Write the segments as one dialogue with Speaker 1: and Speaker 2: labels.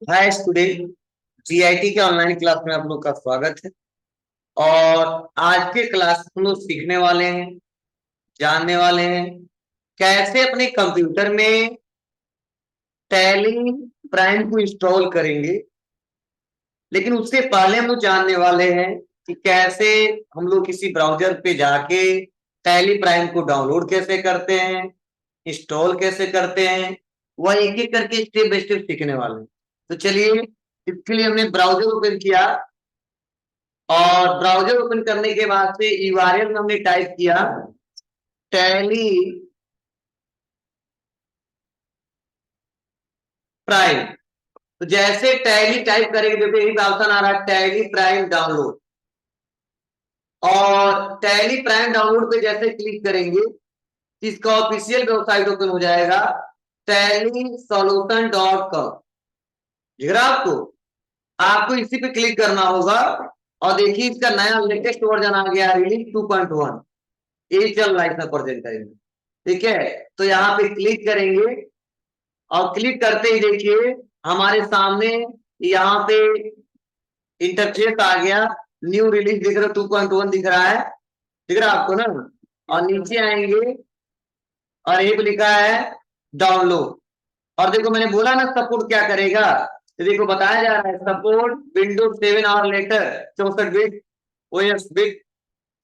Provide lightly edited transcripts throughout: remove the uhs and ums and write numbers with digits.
Speaker 1: Hi student. GIT के online class में आप लोग का स्वागत है। और आज के क्लास हम लोग सीखने वाले हैं, जानने वाले हैं कैसे अपने कंप्यूटर में टैली प्राइम को इंस्टॉल करेंगे। लेकिन उससे पहले हम लोग जानने वाले हैं कि कैसे हम लोग किसी ब्राउजर पे जाके टैली प्राइम को डाउनलोड कैसे करते हैं, इंस्टॉल कैसे करते हैं। वह एक एक करके स्टेप बाय स्टेप सीखने वाले हैं। तो चलिए, इसके लिए हमने ब्राउजर ओपन किया और ब्राउजर ओपन करने के बाद से यूआरएल में हमने टाइप किया टैली प्राइम। तो जैसे टैली टाइप करेंगे देखो यही ऑप्शन आ रहा है टैली प्राइम डाउनलोड। और टैली प्राइम डाउनलोड पे जैसे क्लिक करेंगे इसका ऑफिशियल वेबसाइट ओपन हो जाएगा tallysolution.com। दिख रहा है आपको? आपको इसी पे क्लिक करना होगा और देखिए इसका नया लेटेस्ट वर्जन आ गया रिलीज 2.1। यही चल रहा है इसका प्रेजेंट टाइम में। ठीक है, तो यहाँ पे क्लिक करेंगे और क्लिक करते ही देखिए हमारे सामने यहाँ पे इंटरफेस आ गया। न्यू रिलीज दिख रहा है, 2.1 दिख रहा है। दिख रहा है आपको ना? और नीचे आएंगे और एक लिखा है डाउनलोड। और देखो मैंने बोला ना सपोर्ट क्या करेगा, तो देखो बताया जा रहा है सपोर्ट विंडोज 7 और later 64 bit OS bit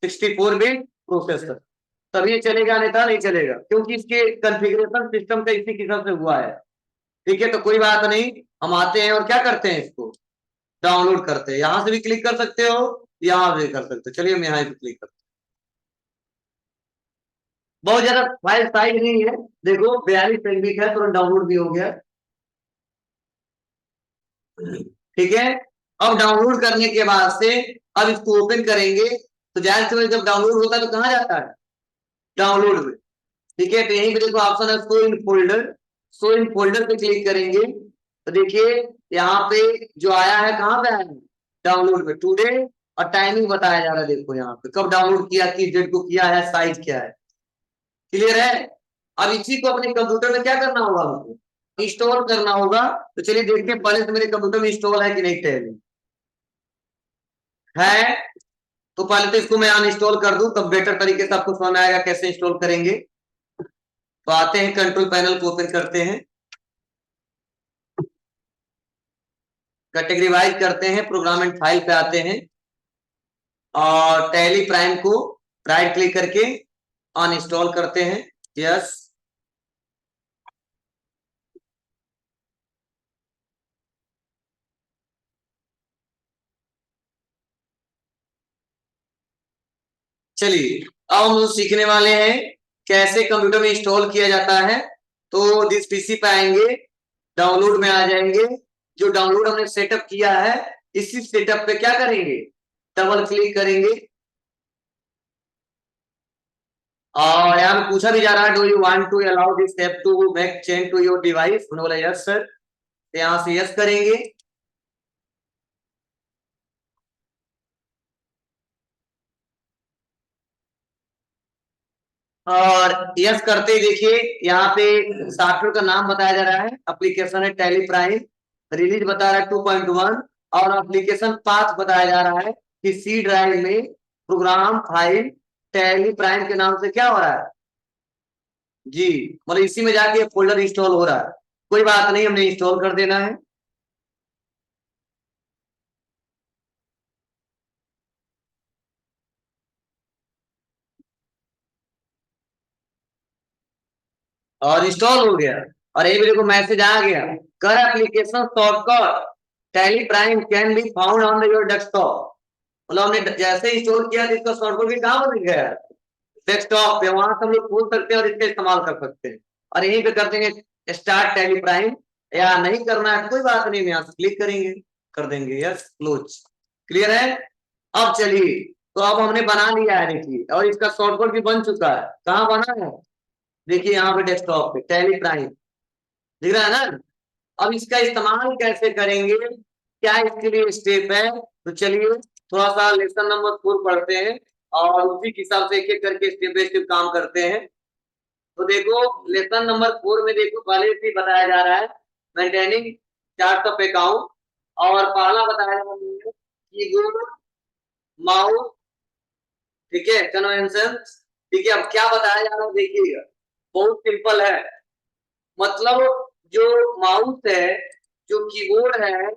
Speaker 1: 64 bit processor. तब ये चलेगा, नहीं था नहीं चलेगा, क्योंकि इसके कॉन्फ़िगरेशन सिस्टम का इसी किस्म से हुआ है। ठीक है, तो कोई बात नहीं। हम आते हैं और क्या करते हैं, इसको डाउनलोड करते हैं। यहां से भी क्लिक कर सकते हो, यहां से कर सकते हो। चलिए हम यहाँ पे क्लिक करते हैं। बहुत ज्यादा फाइल साइज नहीं है, देखो 42 MB है, तुरंत डाउनलोड भी हो गया। ठीक है, अब डाउनलोड करने के बाद से अब इसको ओपन करेंगे तो जाहिर सी बात है, जब डाउनलोड होता है तो कहाँ जाता है, डाउनलोड में। ठीक है, तो यहीं पे देखो ऑप्शन है show in folder. Show in folder पे क्लिक करेंगे तो देखिए यहाँ पे जो आया है, कहाँ पे आया है, डाउनलोड में टुडे। और टाइमिंग बताया जा रहा है, देखो यहाँ पे कब डाउनलोड किया, किस डेट को किया है, साइज क्या है। क्लियर है? अब इसी को अपने कंप्यूटर में क्या करना होगा, हमको इंस्टॉल करना होगा। तो चलिए देखते हैं पहले से मेरे कंप्यूटर में इंस्टॉल है कि नहीं। टैली है तो पहले तो इसको मैं अनइंस्टॉल कर दूं, तब बेटर तरीके से आपको समझ में आएगा कैसे इंस्टॉल करेंगे। तो आते हैं कंट्रोल पैनल को ओपन करते हैं, कैटेगरी वाइज करते हैं, प्रोग्राम एंड फाइल पे आते हैं और टैली प्राइम को राइट क्लिक करके अनइंस्टॉल करते हैं। यस, चलिए अब हम सीखने वाले हैं कैसे कंप्यूटर में इंस्टॉल किया जाता है। तो जिस पीसी पे आएंगे, डाउनलोड में आ जाएंगे। जो डाउनलोड हमने सेटअप किया है इसी सेटअप पे क्या करेंगे, डबल क्लिक करेंगे। और यहाँ पे पूछा भी जा रहा है do you want to allow this app to make change to your device, उन्होंने बोला यस सर। तो यहाँ से यस करेंगे। और यस करते ही देखिए यहाँ पे सॉफ्टवेयर का नाम बताया जा रहा है, एप्लीकेशन है टैली प्राइम, रिलीज बता रहा है 2.1। और एप्लीकेशन पाथ बताया जा रहा है कि सी ड्राइव में प्रोग्राम फाइल टैली प्राइम के नाम से क्या हो रहा है जी, मतलब इसी में जाके फोल्डर इंस्टॉल हो रहा है। कोई बात नहीं, हमने इंस्टॉल कर देना है। और इंस्टॉल हो गया। और ये भी देखो मैसेज आ गया, कर application shortcut tally prime can be found on your desktop. मतलब हमने जैसे इंस्टॉल किया तो इसका शॉर्टकट भी कहाँ बन गया, डेस्कटॉप पे। वहां से हम लोग खोल सकते हैं और इसका इस्तेमाल कर सकते हैं। और यहीं पे कर देंगे स्टार्ट टैली प्राइम, या नहीं करना है कोई बात नहीं, यहाँ से क्लिक करेंगे, कर देंगे यस क्लोज। क्लियर है? अब चलिए, तो अब हमने बना लिया है देखिए, और इसका शॉर्टकट भी बन चुका है। कहाँ बना है, देखिए यहाँ पे डेस्कटॉप पे टैली प्राइम दिख रहा है ना। अब इसका इस्तेमाल कैसे करेंगे, क्या इसके लिए स्टेप है, तो चलिए थोड़ा सा लेसन नंबर 4 पढ़ते हैं और उसी के हिसाब से एक एक करके स्टेप बाय स्टेप काम करते हैं। तो देखो लेसन नंबर 4 में देखो पहले से बताया जा रहा है मेंटेनिंग चार्ट ऑफ अकाउंट। और पहला बताया कीबोर्ड, माउस, ठीक है, कन्वेंशन। ठीक है, अब क्या बताया जा रहा है देखिएगा, बहुत सिंपल है। मतलब जो माउस है, जो कीबोर्ड है,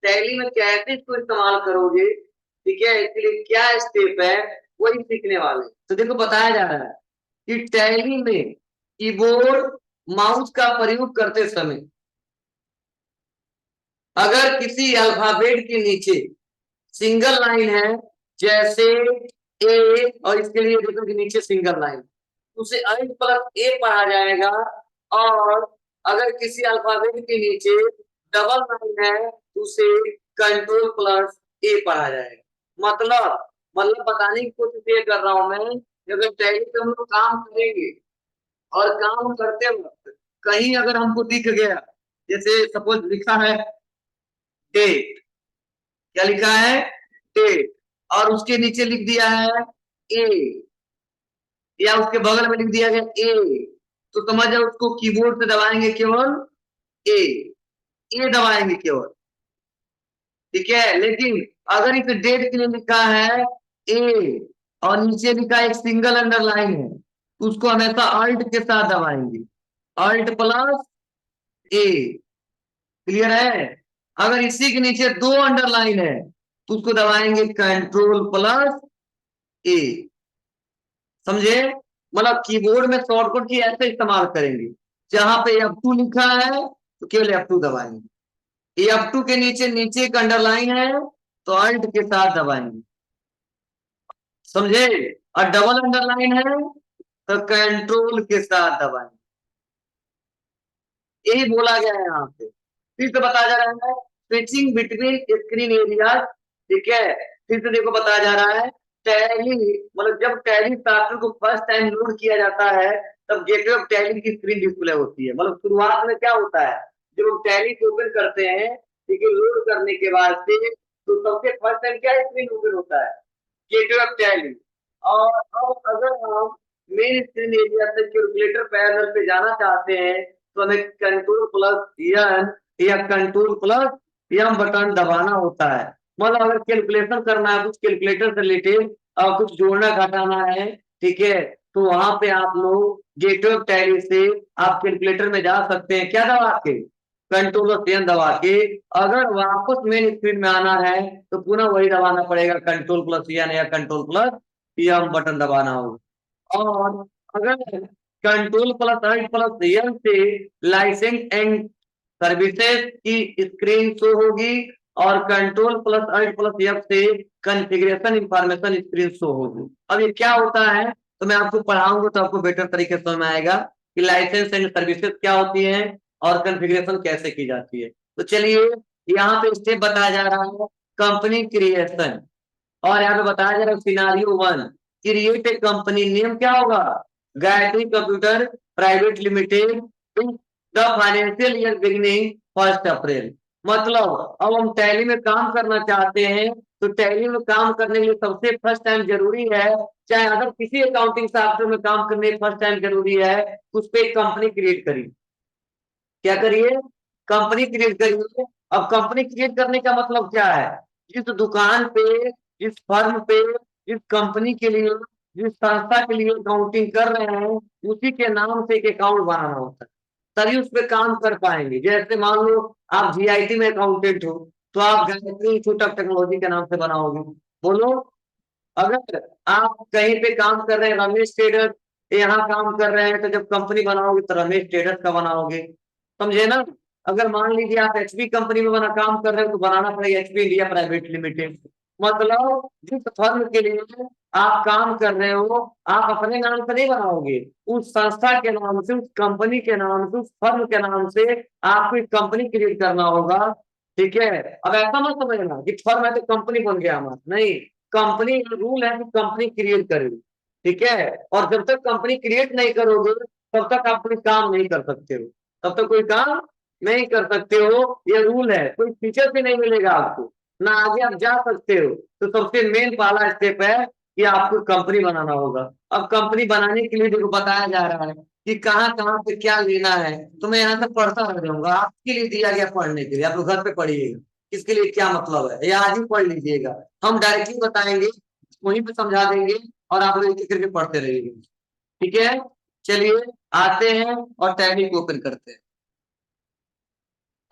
Speaker 1: टैली में कैसे इसको इस्तेमाल करोगे, ठीक है, इसके लिए क्या स्टेप है, वही सीखने वाले। तो देखो बताया जा रहा है कि टैली में कीबोर्ड माउस का प्रयोग करते समय अगर किसी अल्फाबेट के नीचे सिंगल लाइन है, जैसे ए, और इसके लिए देखो कि नीचे सिंगल लाइन, उसे अल्ट प्लस ए पढ़ा जाएगा। और अगर किसी अल्फाबेट के नीचे डबल लाइन है, उसे कंट्रोल प्लस ए पढ़ा जाएगा। मतलब बताने की कोशिश ये कर रहा हूं मैं, अगर टैली पे हम लोग काम करेंगे और काम करते वक्त कहीं अगर हमको दिख गया, जैसे सपोज लिखा है डेट, क्या लिखा है, डेट, और उसके नीचे लिख दिया है ए, या उसके बगल में लिख दिया गया ए, तो समझ जाओ उसको कीबोर्ड से दबाएंगे केवल ए, ए दबाएंगे केवल, ठीक है। लेकिन अगर इस डेट के लिए लिखा है ए और नीचे लिखा एक सिंगल अंडरलाइन है, तो उसको हमेशा अल्ट के साथ दबाएंगे, अल्ट प्लस ए, क्लियर है। अगर इसी के नीचे दो अंडरलाइन है, तो उसको दबाएंगे कंट्रोल प्लस ए, समझे। मतलब कीबोर्ड में शॉर्टकट की ऐसे इस्तेमाल करेंगे, जहां पे F2 लिखा है तो केवल F2 दबाएंगे, F2 के नीचे नीचे एक अंडरलाइन है तो अल्ट के साथ दबाएंगे, समझे। और डबल अंडरलाइन है तो कंट्रोल के साथ दबाएंगे, यही बोला गया है यहाँ पे। फिर से बताया जा रहा है स्विचिंग बिटवीन स्क्रीन एरिया, ठीक है। फिर से देखो बताया जा रहा है टैली, मतलब जब टैली सॉफ्टवेयर को फर्स्ट टाइम लोड किया जाता है, तब गेटवे ऑफ टैली की स्क्रीन डिस्प्ले होती है। मतलब शुरुआत में क्या होता है, जब हम टैली को ओपन करते हैं, ठीक है, लोड करने के बाद से तो सबसे फर्स्ट टाइम क्या स्क्रीन ओपन होता है, गेटवे ऑफ टैली। और अब अगर हम मेन स्क्रीन एरिया से कैलकुलेटर पैनल पे जाना चाहते हैं, तो हमें कंट्रोल प्लस एन या कंट्रोल प्लस एम बटन दबाना होता है। मतलब अगर कैलकुलेशन करना है, कुछ कैलकुलेटर से रिलेटेड और कुछ जोड़ना घटाना है, ठीक है, तो वहां पे आप लोग गेटवे ऑफ टैली से आप कैलकुलेटर में जा सकते हैं, क्या दबा के, कंट्रोल और एन दबा के। अगर वापस मेन स्क्रीन में आना है तो पुनः वही दबाना पड़ेगा, कंट्रोल प्लस एन या कंट्रोल प्लस एम बटन दबाना होगा। और अगर control plus alt plus N से लाइसेंस एंड सर्विसेज की स्क्रीन शो होगी, और control plus alt plus F से कॉन्फ़िगरेशन इंफॉर्मेशन स्क्रीन शो होगी। अब ये क्या होता है, तो मैं आपको पढ़ाऊंगा तो आपको बेटर तरीके से समझ में आएगा कि लाइसेंस एंड सर्विसेज क्या होती है और कॉन्फ़िगरेशन कैसे की जाती है। तो चलिए यहाँ पे स्टेप बताया जा रहा है, कंपनी क्रिएशन, और यहाँ पे बताया जा रहा है scenario 1, create a company name क्या होगा, Gayatri computer private limited, the financial year beginning 1 अप्रैल। मतलब अब हम टैली में काम करना चाहते हैं, तो टैली में काम करने के लिए सबसे फर्स्ट टाइम जरूरी है, चाहे अगर किसी अकाउंटिंग सॉफ्टवेयर में काम करने फर्स्ट टाइम जरूरी है, उस पर एक कंपनी क्रिएट करिए। क्या करिए, कंपनी क्रिएट करिए। अब कंपनी क्रिएट करने का मतलब क्या है, जिस दुकान पे, जिस फर्म पे, जिस कंपनी के लिए, जिस संस्था के लिए अकाउंटिंग कर रहे हैं, उसी के नाम से एक अकाउंट बनाना होता है, तभी उस पर काम कर पाएंगे। जैसे मान लो आप जीआईटी में अकाउंटेंट हो, तो आप गायत्री इंस्टीट्यूट ऑफ टेक्नोलॉजी के नाम से बनाओगे, बोलो। अगर आप कहीं पे काम कर रहे हैं, रमेश ट्रेडर्स, यहाँ काम कर रहे हैं, तो जब कंपनी बनाओगे तो रमेश ट्रेडर्स का बनाओगे, समझे ना। अगर मान लीजिए आप एचपी कंपनी में बना काम कर रहे हो, तो बनाना पड़ेगा एचपी इंडिया प्राइवेट लिमिटेड। मतलब जिस फर्म के लिए आप काम कर रहे हो, आप अपने नाम से नहीं बनाओगे, उस संस्था के नाम से, उस कंपनी के नाम से, उस फर्म के नाम से आपको एक कंपनी क्रिएट करना होगा, ठीक है। अब ऐसा मत समझना कि फर्म है तो कंपनी बन गया हमारा, नहीं, कंपनी रूल है कि कंपनी क्रिएट करेगी, ठीक है। और जब तक कंपनी क्रिएट नहीं करोगे, तब तक आप कोई काम नहीं कर सकते हो, तब तक कोई काम नहीं कर सकते हो, ये रूल है, कोई फीचर भी नहीं मिलेगा आपको, ना आगे आप जा सकते हो। तो सबसे मेन पहला स्टेप है कि आपको कंपनी बनाना होगा। अब कंपनी बनाने के लिए देखो बताया जा रहा है कि कहाँ कहाँ पे क्या लेना है, तो मैं यहाँ से पढ़ता रह जाऊंगा। आपके लिए दिया गया पढ़ने के लिए, आप लोग घर पे पढ़िएगा इसके लिए क्या मतलब है, या आज ही पढ़ लीजिएगा। हम डायरेक्टली बताएंगे, वहीं पे समझा देंगे, और आप लोग एक एक करके पढ़ते रहिएगा। ठीक है, चलिए आते हैं और टैली को ओपन करते हैं।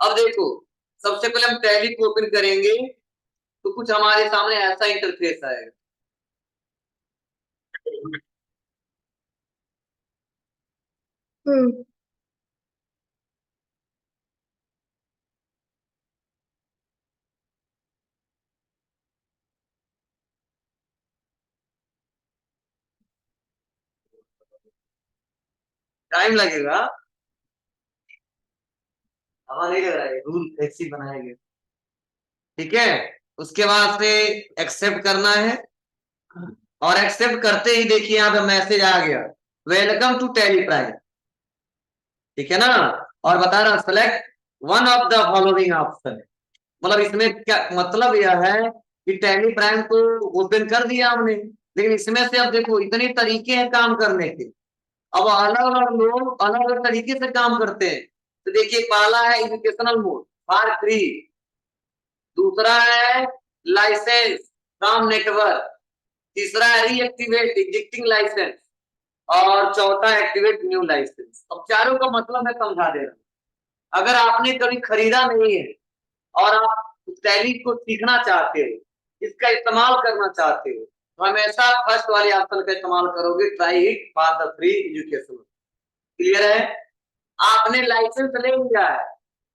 Speaker 1: अब देखो, सबसे पहले हम टैली को ओपन करेंगे तो कुछ हमारे सामने ऐसा इंटरफेस आएगा। टाइम लगेगा, हवा नहीं लग रहा है, रूल ऐसे ही बनाया गया। ठीक है, उसके बाद से एक्सेप्ट करना है, और एक्सेप्ट करते ही देखिए यहाँ पे मैसेज आ गया, वेलकम टू टैली प्राइम। ठीक है ना, और बता रहा select one of the following option. मतलब इसमें क्या मतलब यह है कि टैली प्राइम को ओपन कर दिया हमने, लेकिन इसमें से अब देखो इतने तरीके हैं काम करने के। अब अलग अलग लोग अलग अलग तरीके से काम करते हैं। तो देखिए, पहला है एजुकेशनल मोड फॉर फ्री, दूसरा है लाइसेंस फ्रॉम नेटवर्क, तीसरा है रीएक्टिवेट एग्जिस्टिंग लाइसेंस, और चौथा एक्टिवेट न्यू लाइसेंस। अब चारों का मतलब मैं समझा दे रहा हूँ। अगर आपने कभी खरीदा नहीं है और आप टैली को सीखना चाहते हो, इसका इस्तेमाल करना चाहते हो, तो हमेशा फर्स्ट वाले ऑप्शन का इस्तेमाल करोगे, try it for the free education. Clear है? आपने लाइसेंस ले लिया है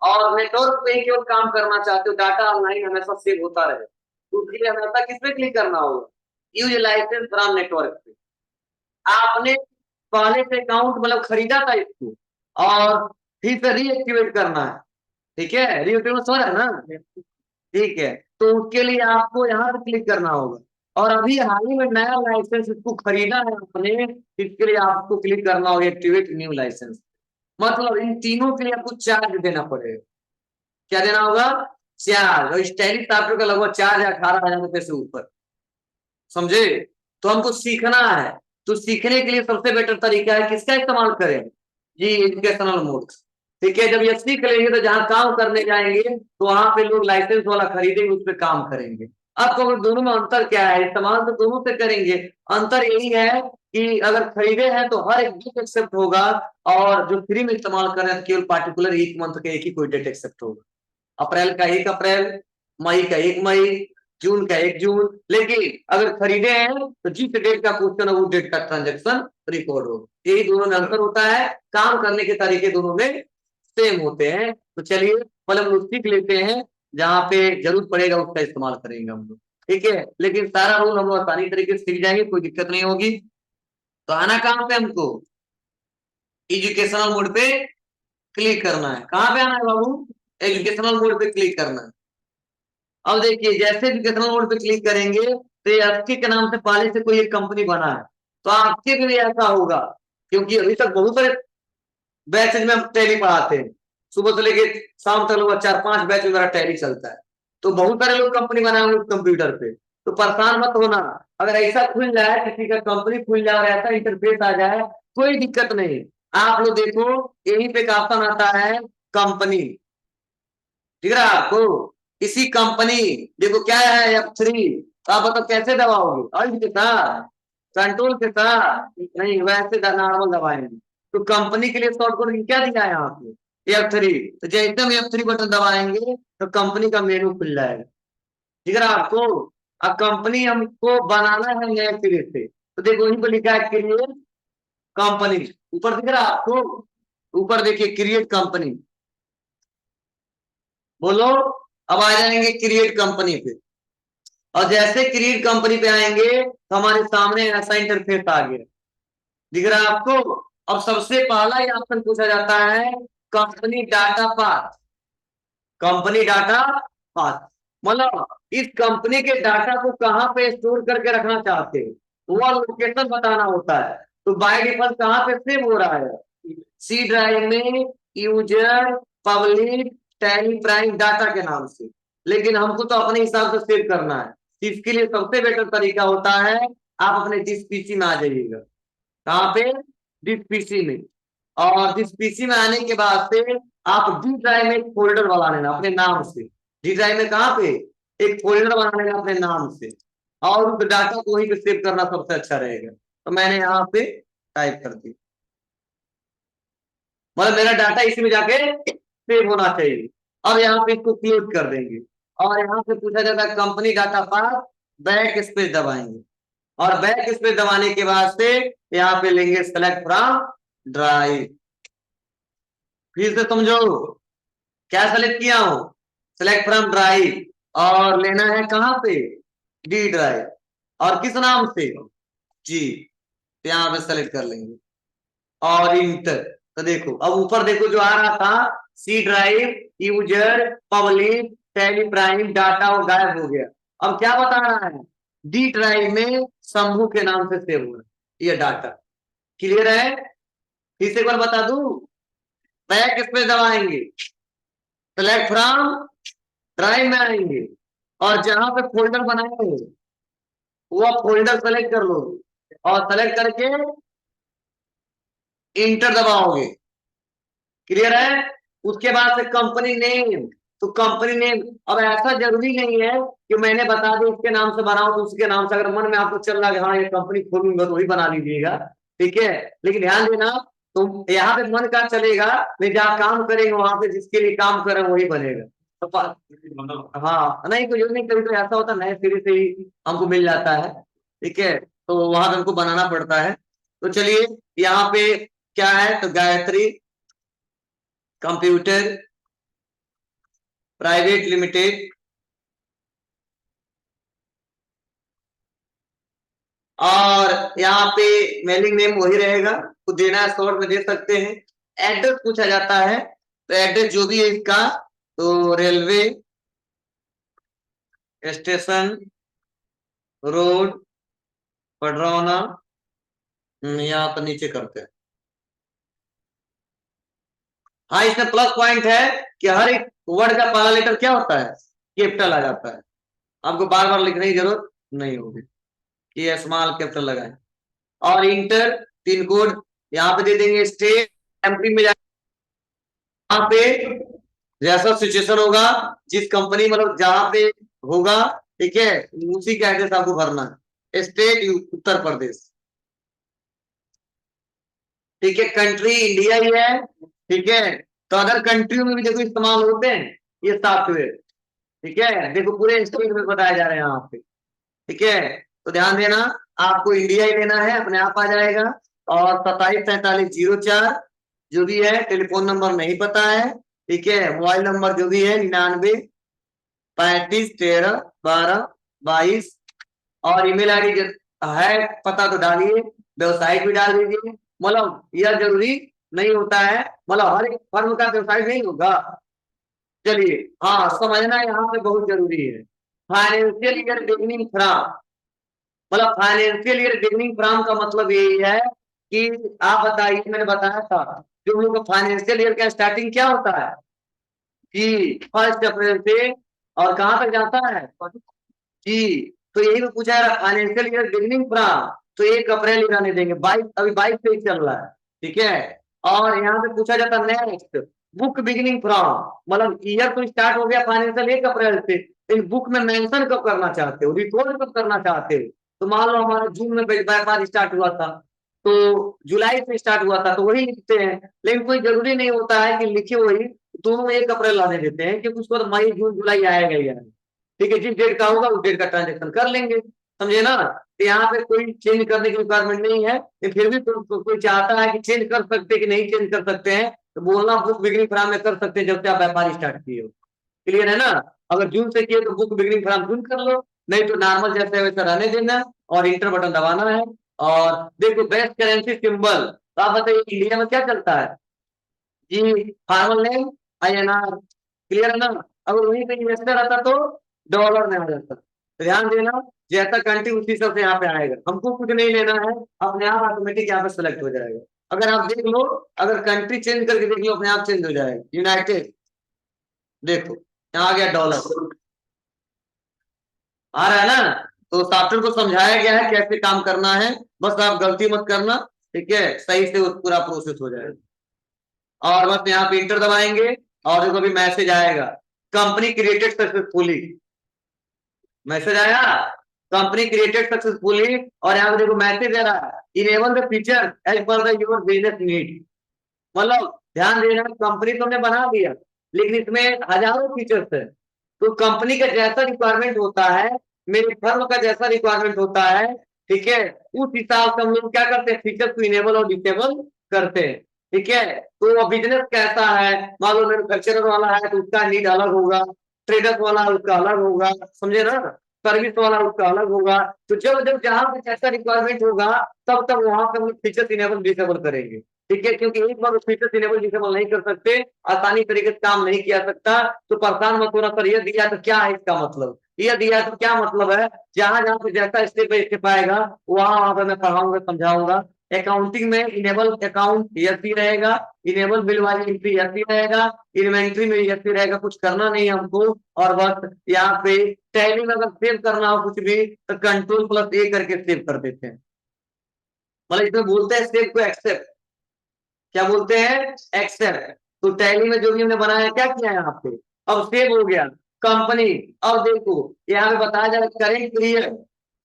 Speaker 1: और नेटवर्क पे ही केवल काम करना चाहते हो, डाटा ऑनलाइन हमेशा सेव होता रहे, तो उसके लिए हमेशा किस पे क्लिक करना होगा, यूज लाइसेंस फ्रॉम नेटवर्क पे। आपने पहले से अकाउंट मतलब खरीदा था इसको, और फिर से रीएक्टिवेट करना है। ठीक है, रीएक्टिवेट हो रहा है ना? ठीक है, तो उसके लिए आपको यहाँ पे क्लिक करना होगा, और अभी हाल ही में नया लाइसेंस इसको खरीदा है आपने, इसके लिए आपको क्लिक करना होगा एक्टिवेट न्यू लाइसेंस। मतलब इन तीनों के लिए आपको चार्ज देना पड़ेगा। क्या देना होगा? चार्ज। और इस टैली सॉफ्टवेयर का लगभग 4 या 18 हजार रुपए से ऊपर, समझे? तो हमको सीखना है, तो सीखने के लिए सबसे बेटर तरीका है किसका इस्तेमाल करें जी, एजुकेशनल मोड। ठीक है, जब ये सीख लेंगे तो जहां काम करने जाएंगे तो वहां पे लोग लाइसेंस वाला खरीदेंगे, उस पर काम करेंगे। अब तो दोनों में अंतर क्या है, इस्तेमाल तो दोनों से करेंगे। अंतर यही है कि अगर खरीदे हैं तो हर एक डेट एक्सेप्ट होगा, और जो फ्री में इस्तेमाल कर रहे हैं तो केवल पार्टिकुलर एक मंथ का एक ही कोई डेट एक्सेप्ट होगा। अप्रैल का 1 अप्रैल, मई का 1 मई, जून का 1 जून। लेकिन अगर खरीदे हैं तो जिस डेट का क्वेश्चन है उस डेट का ट्रांजेक्शन रिकॉर्ड हो। यही दोनों में अंतर होता है, काम करने के तरीके दोनों में सेम होते हैं। तो चलिए पहले हम लोग सीख लेते हैं, जहां पे जरूरत पड़ेगा उसका इस्तेमाल करेंगे हम लोग। ठीक है, लेकिन सारा रूल हम लोग आसानी तरीके से सीख जाएंगे, कोई दिक्कत नहीं होगी। तो आना कहाँ पे हमको, एजुकेशनल मोड पे क्लिक करना है। कहाँ पे आना है बाबू? एजुकेशनल मोड पे क्लिक करना है। अब देखिए, जैसे एजुकेशनल मोड पे क्लिक करेंगे तो ये आपके के नाम से पहले से कोई एक कंपनी बना है, तो आपके भी ऐसा होगा। क्योंकि अभी तक बहुत सारे बैचेज में हम टैली पढ़ाते हैं, सुबह से लेके शाम तक लोग 4-5 बैच में मेरा टैली चलता है। तो बहुत सारे लोग कंपनी बनाए हुए कंप्यूटर पे, तो परेशान मत होना। अगर ऐसा खुल जाए, किसी का कंपनी खुल जाए और ऐसा इंटरफेस आ जाए, कोई दिक्कत नहीं। आप लोग देखो, यहीं पे एक ऑप्शन आता है कंपनी, दिख रहा है आपको? इसी कंपनी, देखो क्या है F3। तो आप बताओ कैसे दबाओगे, अल्ट के साथ, कंट्रोल के साथ? नहीं, वैसे नॉर्मल दबाएंगे। तो कंपनी के लिए शॉर्टकट क्या दिया है यहाँ पे, F3। तो जैसे हम F3 बटन दबाएंगे तो कंपनी का मेनू खुल जाएगा। दिख रहा है आपको? अब कंपनी हमको बनाना है नए सिरे से, तो देखो वहीं पर लिखा है क्रिएट कंपनी, ऊपर दिख रहा है आपको? ऊपर देखिए क्रिएट कंपनी, बोलो। अब आ जाएंगे क्रिएट कंपनी पे, और जैसे क्रिएट कंपनी पे आएंगे तो हमारे सामने ऐसा इंटरफेस आ गया, दिख रहा है आपको? अब सबसे पहला ही ऑप्शन पूछा जाता है company data path. Company data path मतलब इस कंपनी के डाटा को कहां पे स्टोर करके रखना चाहते हो, वह लोकेशन बताना होता है। तो बाय डिफॉल्ट कहां पे सेव हो रहा है, सी ड्राइव में, user public tally prime data के नाम से। लेकिन हमको तो अपने हिसाब से सेव करना है, इसके लिए सबसे बेटर तरीका होता है, आप अपने जिस पीसी में आ जाइएगा। कहाँ पे? जिस पीसी में, और जिस पीसी में आने के बाद से आप डी ड्राइव में एक फोल्डर बना लेना अपने नाम से। डी ड्राइव में कहाँ पे एक फोल्डर बना लेना अपने नाम से, और उस डाटा को वहीं पे सेव करना सबसे अच्छा रहेगा। तो मैंने यहाँ पे टाइप कर दी, मतलब मेरा डाटा इसी में जाके सेव होना चाहिए। अब यहाँ पे इसको क्लोज कर देंगे और यहाँ से पूछा जाता है company data pass, back space दबाएंगे और बैक स्पेस दबाने के बाद से यहाँ पे लेंगे सेलेक्ट फ्रॉम ड्राइव। फिर से समझो क्या सेलेक्ट किया हूं, सेलेक्ट फ्रॉम ड्राइव और लेना है कहां पे डी ड्राइव, और किस नाम से जी, तो यहाँ पे सेलेक्ट कर लेंगे और इंटर। तो देखो अब ऊपर देखो जो आ रहा था C drive user public Tally Prime data वो गायब हो गया। अब क्या बता रहा है डी ड्राइव में शंभू के नाम से सेव हो रहा है ये डाटा। क्लियर है, फिर से एक बार बता दूं, बैक स्पेस दबाएंगे, सेलेक्ट फ्रॉम ड्राइव में आएंगे और जहां पे फोल्डर बनाएंगे वो फोल्डर सेलेक्ट कर लो और सेलेक्ट करके इंटर दबाओगे। क्लियर है, उसके बाद से कंपनी नेम, तो कंपनी नेम अब ऐसा जरूरी नहीं है कि मैंने बता दी इसके नाम से बनाओ तो उसके नाम से, अगर मन में आपको चल रहा है हाँ ये कंपनी खोलूंगा तो वही बना लीजिएगा, ठीक है। लेकिन ध्यान देना तो यहाँ पे मन का चलेगा, मैं जहाँ काम करेंगे वहां पे जिसके लिए काम करें वही बनेगा। तो हाँ नहीं तो नहीं, कभी तो ऐसा होता है नए सिरे से ही हमको मिल जाता है, ठीक है, तो वहां पे हमको बनाना पड़ता है। तो चलिए यहाँ पे क्या है, तो गायत्री कंप्यूटर प्राइवेट लिमिटेड और यहाँ पे मेलिंग नेम वही रहेगा, तो देना है शॉर्ट में दे सकते हैं। एड्रेस पूछा जाता है तो एड्रेस जो भी है इसका, तो रेलवे स्टेशन रोड पडरौना, यहाँ पर नीचे करते हैं। हाँ इसमें प्लस पॉइंट है कि हर एक वर्ड का पहला लेटर क्या होता है कैपिटल आ जाता है, आपको बार बार लिखने की जरूरत नहीं होगी कि स्मॉल कैपिटल लगाएं। और इंटर पिन कोड यहाँ पे दे देंगे, स्टेट एमपी में यहाँ पे जैसा सिचुएशन होगा जिस कंपनी मतलब जहां पे होगा, ठीक है, उसी का एड्रेस आपको भरना है। स्टेट उत्तर प्रदेश, ठीक है, कंट्री इंडिया ही है, ठीक है। तो अदर कंट्रियों में भी देखो इस्तेमाल होते हैं ये सॉफ्टवेयर, ठीक है, देखो पूरे स्टेट में बताया जा रहे हैं यहाँ पे, ठीक है। तो ध्यान देना आपको इंडिया ही लेना है, अपने आप आ जाएगा। और 274304 जो भी है, टेलीफोन नंबर नहीं पता है, ठीक है, मोबाइल नंबर जो भी है 99 35 13 12 22, और ईमेल आईडी है पता तो डालिए, वेबसाइट भी डाल दीजिए। मतलब यह जरूरी नहीं होता है, मतलब हर एक फर्म का वेबसाइट नहीं होगा। चलिए हाँ समझना यहाँ पे बहुत जरूरी है, फाइनेंशियल ईयर बिगनिंग फ्रॉम, मतलब फाइनेंशियल ईयर बिगनिंग फ्रॉम का मतलब यही है कि आप बताइए, मैंने बताया था जो हम लोग का फाइनेंशियल ईयर का स्टार्टिंग क्या होता है कि 1 अप्रैल से और कहां तक जाता है जी, तो यही तो पूछा है फाइनेंशियल ईयर बिगनिंग फ्रॉम, तो 1 अप्रैल ही रहने देंगे, 22 अभी 22 से ही चल रहा है, ठीक है। और यहाँ पे पूछा जाता है नेक्स्ट बुक बिगिनिंग फ्रॉम, मतलब ईयर तो स्टार्ट हो गया फाइनेंशियल 1 अप्रैल से, इन बुक में मेंशन कब करना चाहते हो, रिकॉर्ड कब करना चाहते हो। तो मान लो हमारा जून में व्यापार स्टार्ट हुआ था तो जुलाई से स्टार्ट हुआ था तो वही लिखते हैं, लेकिन कोई जरूरी नहीं होता है कि लिखे वही, दोनों में 1 अप्रैल लाने देते हैं क्योंकि उसको मई जून जुलाई आएगा ही आएगा, ठीक है, जिस डेट का होगा उस डेट का ट्रांजेक्शन कर लेंगे, समझे ना। तो यहाँ पे कोई चेंज करने की रिक्वायरमेंट नहीं है, फिर भी कोई चाहता है कि चेंज कर सकते कि नहीं चेंज कर सकते हैं, तो बोलना बुक बिगिनिंग फ्रॉम में कर सकते हैं जब से आप व्यापार स्टार्ट किए हो। क्लियर है ना, अगर जून से किए तो बुक बिगिनिंग फ्रॉम जून कर लो, नहीं तो नॉर्मल जैसे वैसे रहने देना और इंटर बटन दबाना है। और देखो बेस्ट करेंसी सिंबल, तो आप बताइए इंडिया में क्या चलता है जी, फार्मल नेम INR, क्लियर है ना। अगर वहीं पे इन्वेस्टर आता तो डॉलर में आ जाता, तो ध्यान देना जैसा कंट्री उसी हिसाब से यहाँ पे आएगा, हमको कुछ नहीं लेना है, अपने आप ऑटोमेटिक यहाँ पे सेलेक्ट हो जाएगा। अगर आप देख लो, अगर कंट्री चेंज करके देख लो अपने आप चेंज हो जाएगा, यूनाइटेड, देखो यहाँ आ गया डॉलर, आ रहा है ना। तो सॉफ्टवेयर को समझाया गया है कैसे काम करना है, बस आप गलती मत करना, ठीक है, सही से पूरा प्रोसेस हो जाएगा। और बस यहाँ पे इंटर दबाएंगे और देखो अभी मैसेज आएगा, कंपनी क्रिएटेड सक्सेसफुली, मैसेज आया कंपनी क्रिएटेड सक्सेसफुली, और यहाँ पे देखो मैसेज आ रहा है enable the feature as per the your business need. मतलब ध्यान देना, कंपनी तो हमने बना दिया लेकिन इसमें हजारों फीचर्स है, तो कंपनी का जैसा रिक्वायरमेंट होता है, मेरे फर्म का जैसा रिक्वायरमेंट होता है, ठीक है, उस हिसाब से हम लोग क्या करते हैं, फीचर्स को इनेबल और डिसेबल करते हैं। ठीक है, तो बिजनेस कैसा है, मान लो मैन्युफैक्चरर वाला है तो उसका नीड अलग होगा, ट्रेडर्स वाला उसका अलग होगा, समझे ना, सर्विस वाला उसका अलग होगा। तो जब जब जहां पे जैसा रिक्वायरमेंट होगा तब तब वहां पे हम फीचर्स इनेबल डिसेबल करेंगे। ठीक है, क्योंकि एक बार फीचर्स इनेबल डिसेबल नहीं कर सकते, आसानी तरीके से काम नहीं किया सकता, तो परेशान मत होना, सर ये दिया तो क्या है इसका मतलब, ये दिया तो क्या मतलब है, जहां जहां पे जैसा स्टेप बाय स्टेप आएगा वहां वहां पे मैं पढ़ाऊंगा समझाऊंगा। अकाउंटिंग में इनेबल अकाउंट यस ही रहेगा, इनेबल बिल वाली एंट्री यस ही रहेगा, इन्वेंट्री में यस ही रहेगा, कुछ करना नहीं हमको। और बस यहाँ पे टैली में अगर सेव करना हो कुछ भी तो कंट्रोल+A करके सेव कर देते हैं, मतलब इसमें बोलते हैं सेव को एक्सेप्ट, क्या बोलते हैं, एक्सेप्ट। तो टैली में जो भी हमने बनाया क्या किया है यहाँ पे, अब सेव हो गया कंपनी। अब देखो यहाँ पे बताया जा रहा है करेंट पीरियड,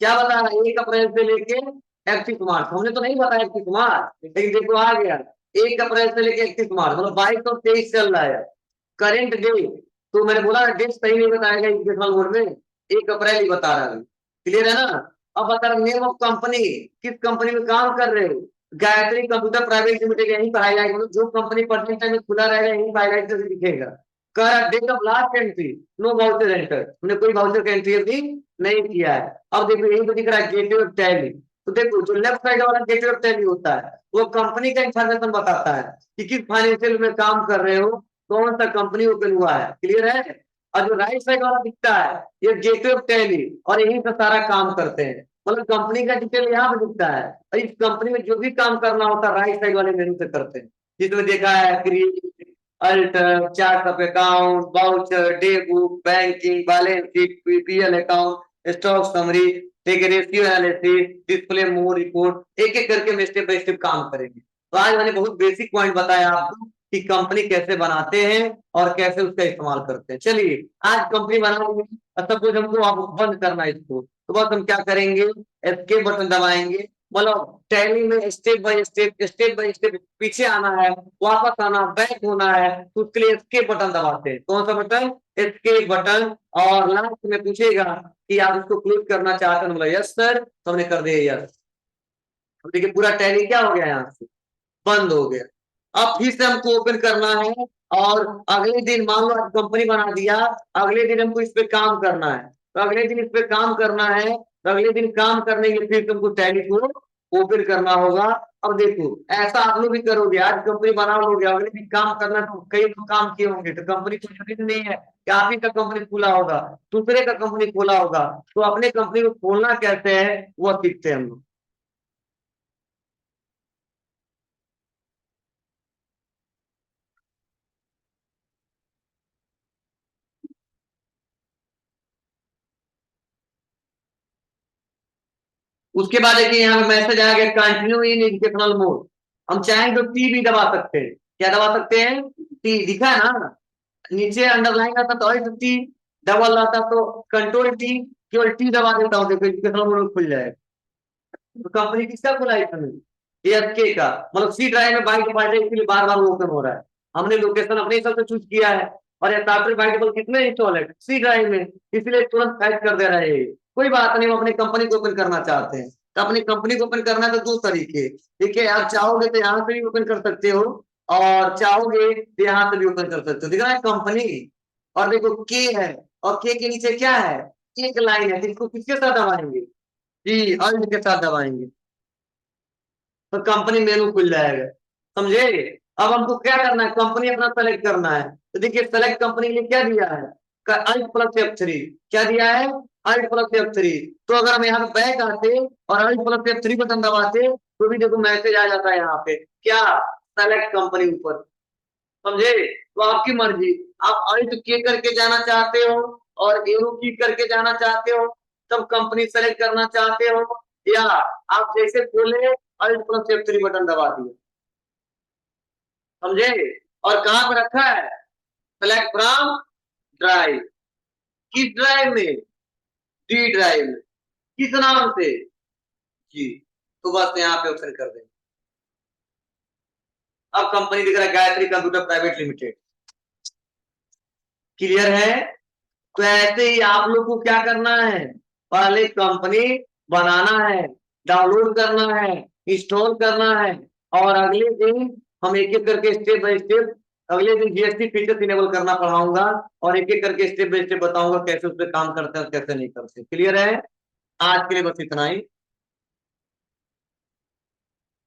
Speaker 1: क्या बता रहा है, 1 अप्रैल से लेके 31 मार्च, हमने तो नहीं बताया 31 मार्च, लेकिन देखो आ गया 1 अप्रैल से लेके 31 मार्च, मतलब 2223 चल रहा है। करेंट डे, तो मैंने बोला डेट सही नहीं बताएगा एजुकेशनल बोर्ड में, 1 अप्रैल ही बता रहा है, क्लियर है ना। अब बता रहा नेम ऑफ कंपनी, किस कंपनी में काम कर रहे हो, गायत्री कंप्यूटर प्राइवेट लिमिटेड, यहीं पर हाईलाइट, मतलब जो कंपनी प्रेजेंट टाइम में खुला रहेगा यहीं हाईलाइट करके दिखेगा। कर date of last entry, no voucher enter, हमने कोई वाउचर का एंट्री अभी नहीं किया है। अब देखो यही तो दिख रहा है गेटवे ऑफ टैली, तो देखो जो लेफ्ट साइड वाला गेटवे ऑफ टैली होता है वो कंपनी का इंफॉर्मेशन बताता है कि किस फाइनेंशियल में काम कर रहे हो, कौन सा कंपनी ओपन हुआ है, क्लियर है। और जो राइट साइड वाला दिखता है ये गेटवे ऑफ टैली, और यहीं से सारा काम करते हैं, मतलब कंपनी का डिटेल यहाँ पे दिखता है, और इस कंपनी में जो भी काम करना होता है राइट साइड वाले मेनू से करते हैं, जिसमें देखा है create, alter, chart of account, voucher, day book, banking, balance sheet, PPL account, stock summary, ठीक है, रेशियो एनालिसिस, डिस्प्ले मोर रिपोर्ट, एक एक करके हम स्टेप बाय स्टेप काम करेंगे। तो आज मैंने बहुत बेसिक पॉइंट बताया आपको कि कंपनी कैसे बनाते हैं और कैसे उसका इस्तेमाल करते हैं। चलिए आज कंपनी बनाएंगे, सपोज हमको आप बंद करना है इसको, तो बस हम क्या करेंगे, एस्केप बटन दबाएंगे, मतलब टैली में स्टेप बाय स्टेप पीछे आना है, वापस आना, बैक होना है, तो उसके लिए एस्केप बटन दबाते हैं। कौन सा बटन, एस्केप बटन। और लास्ट में पूछेगा कि आप इसको क्लोज करना चाहते हैं, बोला यस सर, तो हमने कर दिया यस। तो देखिए पूरा टैली क्या हो गया, यहाँ से बंद हो गया। अब फिर से हमको ओपन करना है, और अगले दिन मान लो आज कंपनी बना दिया, अगले दिन हमको इस पे काम करना है, तो अगले दिन इस पे काम करना है, तो अगले दिन काम करने के लिए फिर तुमको टैली को ओपन करना होगा। अब देखो ऐसा आप लोग भी करोगे, आज कंपनी बना लोगे, अगले दिन काम करना, तो कई लोग काम किए होंगे, तो कंपनी को जरूरी नहीं है कि आप ही का कंपनी खुला होगा, दूसरे का कंपनी खोला होगा, तो अपने कंपनी को खोलना कैसे है वो सीखते हैं हम लोग। उसके बाद देखिए यहाँ पे मैसेज आ गया कंटिन्यू इन एजुकेशनल मोड, हम चाहें तो टी भी दबा सकते हैं, क्या दबा सकते हैं, टी दिखा है ना, नीचे अंडरलाइन आता तो अल्ट टी, डबल आता तो कंट्रोल टी, केवल टी दबा देता हूँ, देखो एजुकेशनल मोड खुल जाएगा। तो कंपनी किसका खुला है इसमें, एएफके का, मतलब सी ड्राइव में बाइट फाइल है इसलिए बार बार ओपन हो रहा है, हमने लोकेशन अपने हिसाब से चूज किया है, और ये सॉफ्टवेयर बाइटेबल कितने इंस्टॉल है, सी ड्राइव में, इसलिए तुरंत फाइट कर दे रहा है ये। कोई बात नहीं, हम अपनी कंपनी को ओपन करना चाहते हैं, तो अपनी कंपनी को ओपन करना तो दो तरीके, ठीक है, आप चाहोगे तो यहाँ से भी ओपन कर सकते हो, और चाहोगे तो यहाँ से भी ओपन कर सकते हो, दिख रहा है कंपनी, और देखो के है, और के नीचे क्या है, एक लाइन है, जिसको किसके साथ दबाएंगे, जी अल्ट के साथ दबाएंगे, तो कंपनी मेनू खुल जाएगा, समझे। अब हमको क्या करना है, कंपनी अपना सेलेक्ट करना है, तो देखिए सेलेक्ट कंपनी के लिए क्या दिया है, Alt+F3, क्या दिया है, Alt+F3। तो अगर हम यहाँ पे बैक आते और Alt+F3 बटन दबाते तो भी देखो मैसेज आ जाता है यहाँ पे, क्या, सेलेक्ट कंपनी ऊपर, समझे। तो आपकी मर्जी, आप अल्ट की करके जाना चाहते हो और एरो की करके जाना चाहते हो, तब कंपनी सेलेक्ट करना चाहते हो, या आप जैसे खोले Alt+F3 बटन दबा दिए, समझे। और कहां पे रखा है? Select from drive. किस ड्राइव में? डी ड्राइव में। किस नाम से? जी। तो बस यहाँ पे ऑप्शन कर देंगे। अब कंपनी दिख रहा है Gayatri computer private limited. Clear है? तो ऐसे ही आप लोग को क्या करना है, पहले कंपनी बनाना है, डाउनलोड करना है, इंस्टॉल करना है, और अगले दिन हम एक एक करके स्टेप बाय स्टेप अगले दिन जीएसटी फीचर्स इनेबल करना पढ़ाऊंगा, और एक एक करके स्टेप बाय स्टेप बताऊंगा कैसे उस पर काम करते हैं और कैसे नहीं करते। क्लियर है? आज के लिए बस इतना ही।